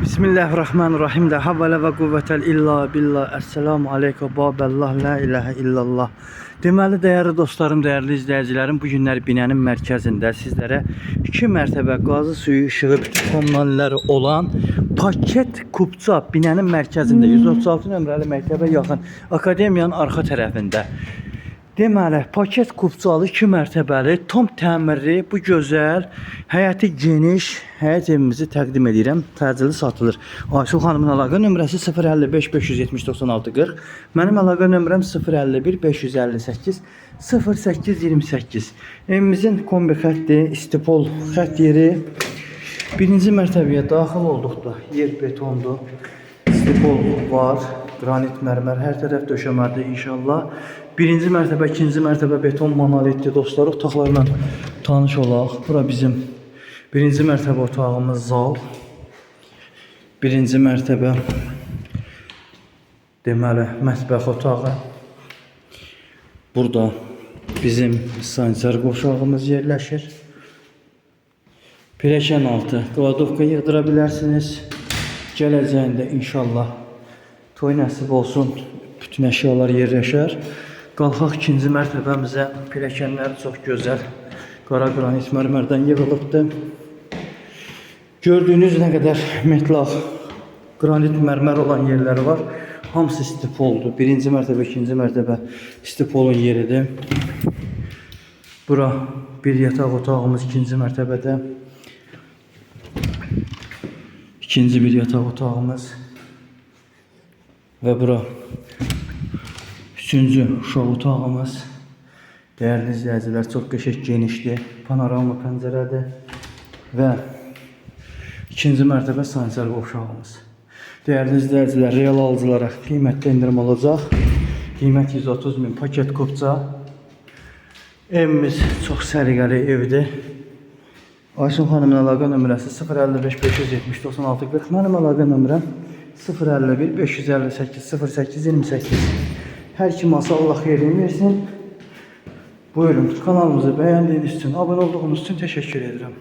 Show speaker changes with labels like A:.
A: Bismillahirrahmanirrahim. La havle ve kuvvetel illa billah. Esselamu aleykum babəllah, la ilahe illallah. Deməli, dəyərli dostlarım, dəyərli izləyicilərim, bu günlər binənin mərkəzində sizlərə 2 mərtəbə qazı suyu, işığı, bütün kommunalləri olan paket kupça binənin mərkəzində 136 nömrəli məktəbə yaxın akademiyanın arxa tərəfində. Deməli, paket kupçalı 2 mərtəbəli, tam təmirli, bu gözəl, həyəti geniş, həyət evimizi təqdim edirəm. Təcili satılır. Ayşul xanımın əlaqə nömrəsi 055 570 96 40. Mənim əlaqə nömrəm 051 558 08 28. Evimizin kombi xətti, istipol xətt yeri. Birinci mərtəbəyə daxil olduqda yer betondur. İstipol var, granit mərmər, hər tərəf döşəmədir inşallah. Birinci mərtəbə, ikinci mərtəbə beton monolitli dostlar, otaqlarla tanış olaq. Bura bizim birinci mərtəbə otağımız zal. Birinci mərtəbə deməli mətbəx otağı. Burada bizim sanitar qovşağımız yerləşir. Pilləkən altı qladovka yığdıra bilərsiniz. Gələcəyində inşallah toy nəsib olsun, bütün əşyalar yerləşər. Qalxaq ikinci mərtəbəmizə. Pilləkənləri çox gözəl qara granit mərmərdən yığılıbdır. Gördüyünüz nə qədər metlaq granit mərmər olan yerləri var. Hamısı istipoldur. Birinci mərtəbə, ikinci mərtəbə istipolun yeridir. Bura bir yataq otağımız ikinci mərtəbədə. İkinci bir yataq otağımız. Və bura üçüncü uşaq otağımız. Dəyərli izləyicilər, çox qəşəng genişdir. Panorama pəncərədir. Və ikinci mərtəbə sanitar qovşağımız. Dəyərli izləyicilər, real alıcılara qiymətdə indirim olacaq. Qiymət 130 min paket kupça. Evimiz çox səliqəli evdir. Ayşul xanımın əlaqə nömrəsi 055 570 96 40. Mənim əlaqə nömrəm 051 558 08 28. Hər kim alsa Allah xeyrini versin. Buyurun, kanalımızı bəyəndiyiniz üçün, abunə olduğunuz üçün təşəkkür edirəm.